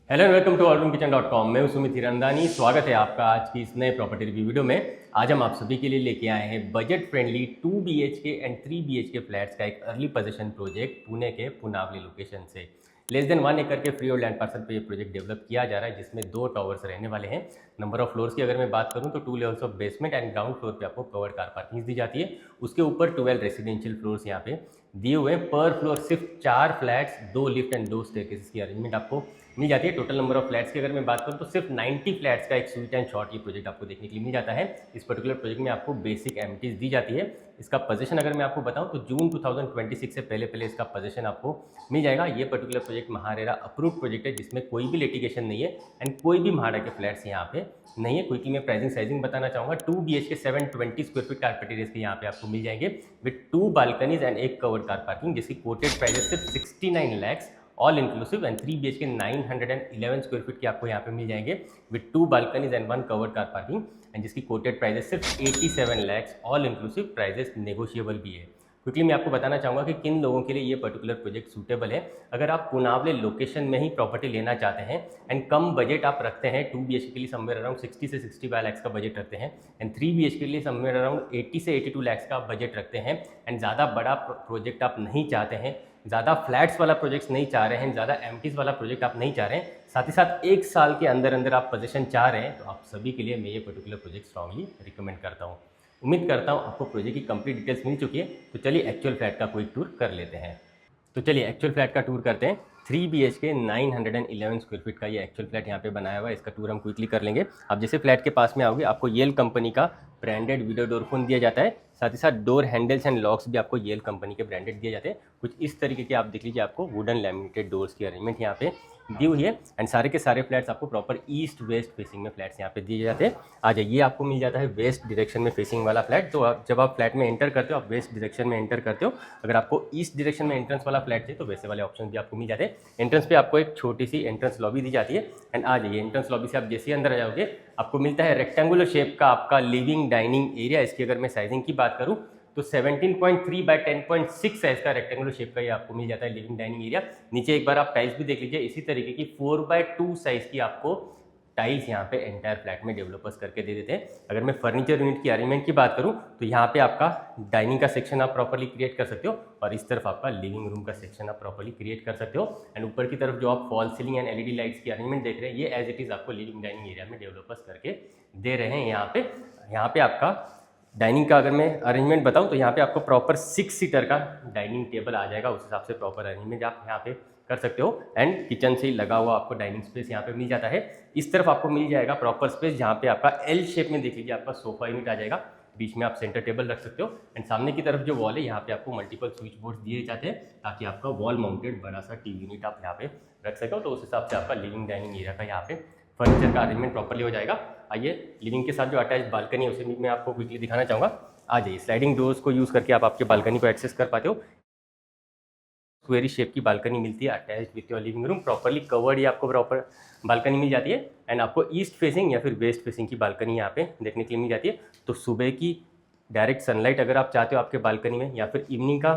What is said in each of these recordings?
Hello and welcome to allroomkitchen.com। मैं हूं सुमित हिरंदानी। स्वागत है आपका आज की इस नए प्रॉपर्टी रिव्यू वीडियो में। आज हम आप सभी के लिए लेके आए हैं budget friendly 2 BHK and 3 BHK flats का एक अर्ली पोजीशन प्रोजेक्ट पुणे के पुनावली लोकेशन से। लेस देन 1 एकड़ के फ्री और लैंड पार्सल पे ये प्रोजेक्ट डेवलप किया जा रहा है, जिसमें 2 टावर्स रहने वाले हैं। नंबर ऑफ फ्लोर्स की अगर मैं बात करूं तो 2 levels of basement and ground floor पे आपको कवर्ड कार पार्किंग दी जाती है। उसके ऊपर 12 रेसिडेंशियल फ्लोर्स यहाँ पे दिए हुए हैं। पर फ्लोर सिर्फ 4 फ्लैट्स, 2 लिफ्ट एंड 2 स्टेयरकेसेस की अरेंजमेंट आपको मिल जाती है। टोटल नंबर ऑफ फ्लैट्स की अगर मैं बात करूं तो सिर्फ 90 फ्लैट्स का एक स्वीट एंड शॉर्ट ये प्रोजेक्ट आपको देखने के लिए मिल जाता है। इस पर्टिकुलर प्रोजेक्ट में आपको बेसिक एमिटीज दी जाती है। इसका पोजीशन अगर मैं आपको बताऊं तो जून 2026 से पहले पहले इसका पोजीशन आपको मिल जाएगा। ये particular project MahaRERA approved project है, जिसमें कोई भी लिटिगेशन नहीं है एंड कोई भी महाड़ा के फ्लैट्स यहाँ पे नहीं है। क्विकली मैं प्राइसिंग साइजिंग बताना चाहूँगा। 2 BHK 720 square feet carpet areas के यहाँ पे आपको मिल जाएंगे विद 2 बालकनीज एंड एक कवर्ड कार पार्किंग, जिसकी कोटेड प्राइस सिर्फ 69 lakhs all inclusive and 3 BHK 911 square feet की आपको यहाँ पे मिल जाएंगे with 2 balconies and 1 covered car parking and जिसकी कोटेड प्राइस सिर्फ 87 lakhs all inclusive, prices negotiable भी है। क्विकली मैं आपको बताना चाहूँगा कि किन लोगों के लिए ये पर्टिकुलर प्रोजेक्ट सूटेबल है। अगर आप पुनावले लोकेशन में ही प्रॉपर्टी लेना चाहते हैं एंड कम बजट आप रखते हैं, 2 BHK के लिए समवेयर अराउंड 60 से 65 लैक्स का बजट रखते हैं एंड 3 BHK के लिए समवेयर अराउंड 80 से 82 लैक्स का बजट रखते हैं एंड ज़्यादा बड़ा प्रोजेक्ट आप नहीं चाहते हैं, ज़्यादा फ्लैट्स वाला प्रोजेक्ट नहीं चाह रहे हैं, ज़्यादा एमटीज वाला प्रोजेक्ट आप नहीं चाह रहे हैं, साथ ही साथ 1 साल के अंदर अंदर आप पोजीशन चाह रहे हैं, तो आप सभी के लिए मैं ये पर्टिकुलर प्रोजेक्ट स्ट्रांगली रिकमेंड करता हूँ। उम्मीद करता हूँ आपको प्रोजेक्ट की कंप्लीट डिटेल्स मिल चुकी है। तो चलिए एक्चुअल फ्लैट का कोई टूर कर लेते हैं। तो चलिए एक्चुअल फ्लैट का टूर करते हैं। 3 BHK 911 स्क्वायर फीट का ये एक्चुअल फ्लैट यहाँ पे बनाया हुआ है। इसका टूर हम क्विकली कर लेंगे। आप जैसे फ्लैट के पास में आओगे आपको येल कंपनी का ब्रांडेड वीडियो डोर फोन दिया जाता है। साथ ही साथ डोर हैंडल्स एंड लॉक्स भी आपको येल कंपनी के ब्रांडेड दिए जाते हैं। कुछ इस तरीके के आप देख लीजिए, आपको वुडन लैमिनेटेड डोर्स की अरेंजमेंट यहाँ पे दी हुई है एंड सारे के सारे फ्लैट्स आपको प्रॉपर ईस्ट वेस्ट फेसिंग में फ्लैट्स यहाँ पे दिए जाते हैं। आ जाइए, आपको मिल जाता है वेस्ट डायरेक्शन में फेसिंग वाला फ्लैट। तो जब आप फ्लैट में एंटर करते हो आप वेस्ट डायरेक्शन में एंटर करते हो। अगर आपको ईस्ट डायरेक्शन में एंट्रेंस वाला फ्लैट चाहिए तो वैसे वाले ऑप्शन भी आपको मिल जाते हैं। एंट्रेंस पे आपको एक छोटी सी एंट्रेंस लॉबी दी जाती है एंड आ जाइए, एंट्रेंस लॉबी से आप जैसे ही अंदर आ जाओगे आपको मिलता है रेक्टेंगुलर शेप का आपका लिविंग डाइनिंग एरिया। इसकी अगर मैं साइजिंग की बात करूँ तो 17.3 बाय 10.6 साइज का रेक्टेंगुलर शेप का ये आपको मिल जाता है लिविंग डाइनिंग एरिया। नीचे एक बार आप टाइल्स भी देख लीजिए, इसी तरीके की 4/2 साइज की आपको टाइल्स यहाँ पे एंटायर फ्लैट में डेवलपर्स करके दे देते हैं। अगर मैं फर्नीचर यूनिट की अरेंजमेंट की बात करूँ तो यहाँ पे आपका डाइनिंग का सेक्शन आप प्रॉपर्ली क्रिएट कर सकते हो और इस तरफ आपका लिविंग रूम का सेक्शन आप प्रॉपर्ली क्रिएट कर सकते हो एंड ऊपर की तरफ जो आप fall ceiling and LED lights की अरेंजमेंट देख रहे हैं ये एज इट इज आपको लिविंग डाइनिंग एरिया में डेवलपर्स करके दे रहे हैं। यहाँ पे आपका डाइनिंग का अगर मैं अरेंजमेंट बताऊं तो यहाँ पे आपको प्रॉपर 6 सीटर का डाइनिंग टेबल आ जाएगा। उस हिसाब से प्रॉपर अरेंजमेंट आप यहाँ पे कर सकते हो एंड किचन से ही लगा हुआ आपको डाइनिंग स्पेस यहाँ पे मिल जाता है। इस तरफ आपको मिल जाएगा प्रॉपर स्पेस जहाँ पे आपका L शेप में देख लीजिए आपका सोफा यूनिट आ जाएगा। बीच में आप सेंटर टेबल रख सकते हो एंड सामने की तरफ जो वॉल है यहाँ पे आपको मल्टीपल स्विच बोर्ड दिए जाते हैं ताकि आपका वॉल माउंटेड बड़ा सा टीवी यूनिट आप यहाँ पे रख सको। तो उस हिसाब से आपका लिविंग डाइनिंग एरिया का यहाँ पे फर्नीचर का अरेंजमेंट प्रॉपर्ली हो जाएगा। आइए, लिविंग के साथ जो अटैच बालकनी है उसे भी मैं आपको क्विकली दिखाना चाहूँगा। आ जाइए, स्लाइडिंग डोर्स को यूज़ करके आप आपके बालकनी को एक्सेस कर पाते हो। स्क्वेरी शेप की बालकनी मिलती है attach with your living room, properly covered ही आपको प्रॉपर बालकनी मिल जाती है एंड आपको ईस्ट फेसिंग या फिर वेस्ट फेसिंग की बालकनी यहाँ पे देखने के लिए मिल जाती है। तो सुबह की डायरेक्ट सनलाइट अगर आप चाहते हो आपके बालकनी में या फिर इवनिंग का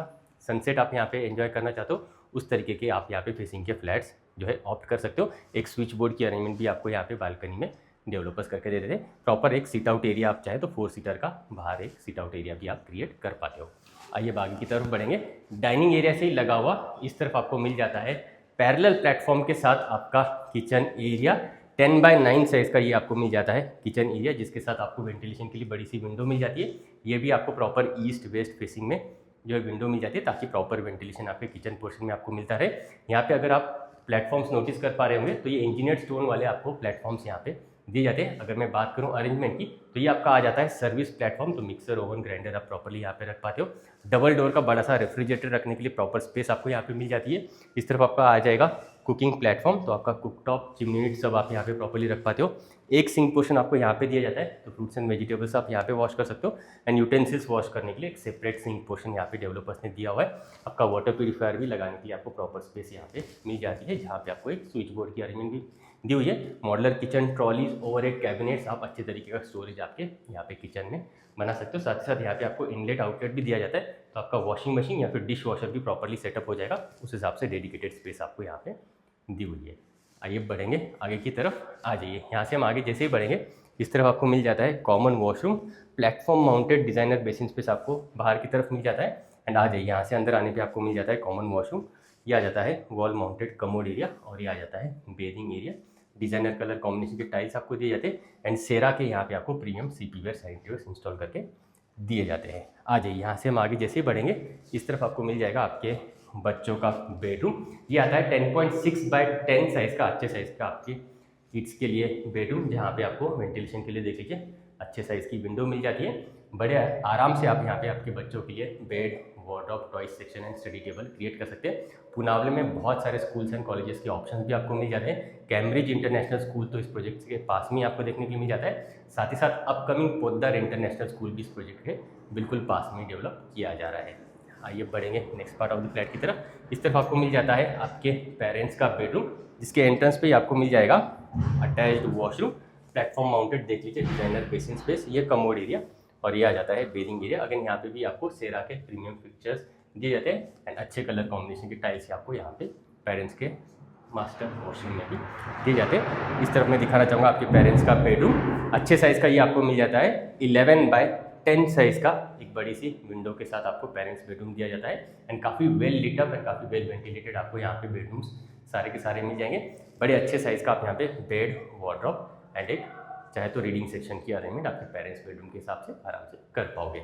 सनसेट आप यहाँ पे एंजॉय करना चाहते हो, उस तरीके के आप यहाँ पे फेसिंग के फ्लैट्स जो है ऑप्ट कर सकते हो। एक स्विच बोर्ड की अरेंजमेंट भी आपको यहाँ पे बालकनी में डेवलपर्स करके दे देते हैं। प्रॉपर एक सीट आउट एरिया आप चाहे तो 4 सीटर का बाहर एक सीट आउट एरिया भी आप क्रिएट कर पाते हो। आइए आगे की तरफ बढ़ेंगे। डाइनिंग एरिया से ही लगा हुआ इस तरफ आपको मिल जाता है पैरेलल प्लेटफॉर्म के साथ आपका किचन एरिया। 10/9 साइज का ये आपको मिल जाता है किचन एरिया, जिसके साथ आपको वेंटिलेशन के लिए बड़ी सी विंडो मिल जाती है। ये भी आपको प्रॉपर ईस्ट वेस्ट फेसिंग में जो है विंडो मिल जाती है ताकि प्रॉपर वेंटिलेशन आपके किचन पोर्शन में आपको मिलता रहे। यहाँ पे अगर आप प्लेटफॉर्म्स नोटिस कर पा रहे होंगे तो ये इंजीनियर्ड स्टोन वाले आपको प्लेटफॉर्म्स यहाँ पे दिए जाते हैं। अगर मैं बात करूं अरेंजमेंट की तो ये आपका आ जाता है सर्विस प्लेटफॉर्म, तो मिक्सर ओवन ग्राइंडर आप प्रॉपर्ली यहाँ पे रख पाते हो। डबल डोर का बड़ा सा रेफ्रिजरेटर रखने के लिए प्रॉपर स्पेस आपको यहाँ पे मिल जाती है। इस तरफ आपका आ जाएगा कुकिंग प्लेटफॉर्म, तो आपका कुकटॉप चिमनी यूनिट सब आप यहाँ पे प्रॉपर्ली रख पाते हो। एक सिंक पोर्शन आपको यहाँ पे दिया जाता है, तो फ्रूट्स एंड वेजिटेबल्स आप यहाँ पे वॉश कर सकते हो एंड यूटेंसिल्स वॉश करने के लिए एक सेपरेट सिंक पोर्शन यहाँ पे डेवलपर्स ने दिया हुआ है। आपका वाटर प्यूरीफायर भी लगाने के लिए आपको प्रॉपर स्पेस यहाँ पे मिल जाती है, जहाँ पे आपको एक स्विच बोर्ड की अरेंजमेंट भी दी हुई है। Modeller kitchen trolleys overhead cabinets आप अच्छे तरीके का स्टोरेज आपके यहाँ पे किचन में बना सकते हो। साथ ही साथ यहाँ पे आपको इनलेट आउटलेट भी दिया जाता है, तो आपका वॉशिंग मशीन या फिर डिश वॉशर भी प्रॉपर्ली सेटअप हो जाएगा। उस हिसाब से डेडिकेटेड स्पेस आपको यहाँ पे दी हुई है। आइए बढ़ेंगे आगे की तरफ, आ जाइए। यहाँ से हम आगे जैसे ही बढ़ेंगे इस तरफ आपको मिल जाता है common washroom, platform mounted designer basin space आपको बाहर की तरफ मिल जाता है। एंड आ जाइए, यहाँ से अंदर आने पे आपको मिल जाता है कॉमन वॉशरूम, ये आ जाता है वॉल माउंटेड कमोड एरिया, और ये आ जाता है bathing area. Designer colour combination के टाइल्स आपको दिए जाते हैं एंड सेरा के यहाँ पे आपको premium CP ware sanitaryware install करके दिए जाते हैं। आ जाइए, यहाँ से हम आगे जैसे ही बढ़ेंगे इस तरफ आपको मिल जाएगा आपके बच्चों का बेडरूम। ये आता है 10.6 बाय 10 साइज़ का, अच्छे साइज़ का आपकी किड्स के लिए बेडरूम, जहाँ पे आपको वेंटिलेशन के लिए देख लीजिए अच्छे साइज़ की विंडो मिल जाती है। बड़े आराम से आप यहाँ पे आपके बच्चों के लिए bed, wardrobe, toys section and study table create कर सकते हैं। पुनावले में बहुत सारे स्कूल्स एंड कॉलेजेस के ऑप्शंस भी आपको मिल जाते हैं। कैम्ब्रिज इंटरनेशनल स्कूल तो इस प्रोजेक्ट के पास में आपको देखने के लिए मिल जाता है। साथ ही साथ अपकमिंग पोद्दार इंटरनेशनल स्कूल भी इस प्रोजेक्ट के बिल्कुल पास में डेवलप किया जा रहा है। आइए बढ़ेंगे next part of the flat की तरफ। इस तरफ आपको मिल जाता है आपके पेरेंट्स का बेडरूम, जिसके एंट्रेंस पे ही आपको मिल जाएगा अटैच्ड वॉशरूम, प्लेटफॉर्म माउंटेड देख लीजिए डिजाइनर बेसिन स्पेस, ये कमोड एरिया, और ये आ जाता है बेदिंग एरिया। अगेन यहाँ पे भी आपको सेरा के प्रीमियम फिक्चर्स दिए जाते हैं एंड अच्छे कलर कॉम्बिनेशन के टाइल्स आपको यहाँ पे पेरेंट्स के मास्टर वॉशरूम में भी दिए जाते हैं। इस तरफ मैं दिखाना चाहूँगा आपके पेरेंट्स का बेडरूम, अच्छे साइज़ का ये आपको मिल जाता है 11 बाय 10 साइज़ का, एक बड़ी सी विंडो के साथ आपको पेरेंट्स बेडरूम दिया जाता है एंड काफ़ी वेल लिट अप एंड काफ़ी वेल वेंटिलेटेड आपको यहाँ पे बेडरूम्स सारे के सारे मिल जाएंगे। बड़े अच्छे साइज़ का आप यहाँ पे बेड, वार्डरोब एंड एक चाहे तो रीडिंग सेक्शन की अरेंजमेंट आपके पेरेंट्स बेडरूम के हिसाब से आराम से कर पाओगे।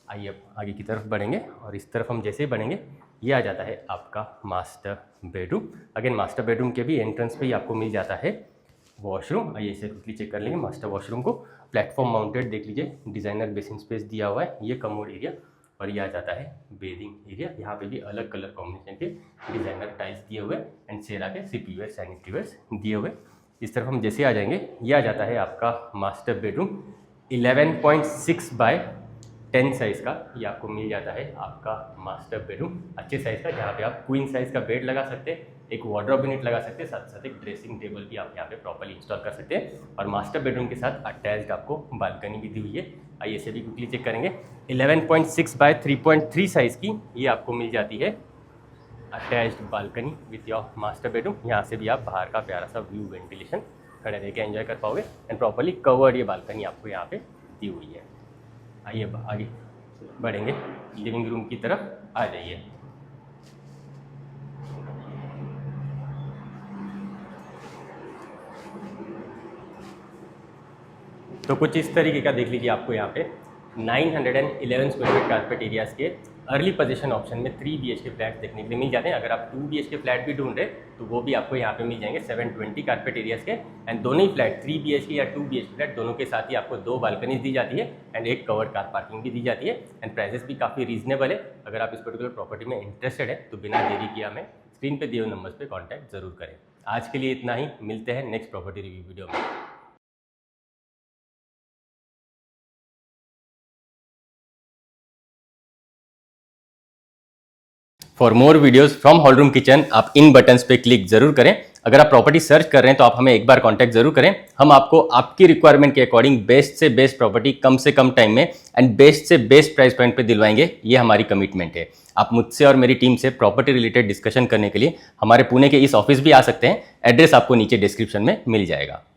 आइए अब आगे की तरफ बढ़ेंगे और इस तरफ हम जैसे ही बढ़ेंगे ये आ जाता है आपका master bedroom. Again master bedroom के भी एंट्रेंस पे ही आपको मिल जाता है वॉशरूम। आइए इसे क्विकली चेक कर लेंगे मास्टर वॉशरूम को। प्लेटफॉर्म माउंटेड देख लीजिए डिज़ाइनर बेसिन स्पेस दिया हुआ है, ये कमोड एरिया, और ये आ जाता है बेदिंग एरिया। यहाँ पे भी अलग कलर कॉम्बिनेशन के डिज़ाइनर टाइल्स दिए हुए एंड सेरा के सीपी वेयर सैनिटरीवेयर्स दिए हुए। इस तरफ हम जैसे आ जाएंगे ये आ जाता है आपका मास्टर बेडरूम 11.6 बाय 10 साइज़ का, ये आपको मिल जाता है आपका मास्टर बेडरूम, अच्छे साइज़ का, जहाँ पे आप क्वीन साइज़ का बेड लगा सकते हैं, एक वार्डरोब यूनिट लगा सकते हैं, साथ साथ एक ड्रेसिंग टेबल भी आप यहाँ पे प्रॉपर्ली इंस्टॉल कर सकते हैं। और मास्टर बेडरूम के साथ अटैच्ड आपको बालकनी भी दी हुई है। आइए इसे भी क्विकली चेक करेंगे। 11.6 बाय 3.3 साइज़ की ये आपको मिल जाती है attached balcony with your master bedroom. यहाँ से भी आप बाहर का प्यारा सा व्यू, वेंटिलेशन खड़े रह के एंजॉय कर पाओगे एंड प्रॉपर्ली कवर्ड ये बालकनी आपको यहाँ पे दी हुई है। आइए आगे बढ़ेंगे लिविंग रूम की तरफ, आ जाइए। तो कुछ इस तरीके का देख लीजिए आपको यहाँ पे 911 स्क्वायर फीट कारपेट एरियाज के अर्ली पोजीशन ऑप्शन में 3 BHK फ्लैट देखने के लिए मिल जाते हैं। अगर आप 2 BHK फ्लैट भी ढूंढ रहे तो वो भी आपको यहाँ पे मिल जाएंगे 720 कारपेट एरियाज के। एंड दोनों ही फ्लैट 3 BHK या 2 BHK फ्लैट दोनों के साथ ही आपको 2 बालकनीज दी जाती है एंड एक कवर्ड कार पार्किंग भी दी जाती है एंड प्राइसेस भी काफ़ी रीजनेबल है। अगर आप इस पर्टिकुलर प्रॉपर्टी में इंटरेस्टेड है तो बिना देरी किए हमें स्क्रीन पर दिए हुए नंबर्स पर कॉन्टैक्ट जरूर करें। आज के लिए इतना ही, मिलते हैं नेक्स्ट प्रॉपर्टी रिव्यू वीडियो में। For more videos from hall room kitchen आप इन बटन्स पे क्लिक जरूर करें। अगर आप प्रॉपर्टी सर्च कर रहे हैं तो आप हमें एक बार कांटेक्ट जरूर करें। हम आपको आपकी रिक्वायरमेंट के अकॉर्डिंग बेस्ट से बेस्ट प्रॉपर्टी कम से कम टाइम में एंड बेस्ट से बेस्ट प्राइस पॉइंट पे दिलवाएंगे, ये हमारी कमिटमेंट है। आप मुझसे और मेरी टीम से प्रॉपर्टी रिलेटेड डिस्कशन करने के लिए हमारे पुणे के इस ऑफिस भी आ सकते हैं। एड्रेस आपको नीचे डिस्क्रिप्शन में मिल जाएगा।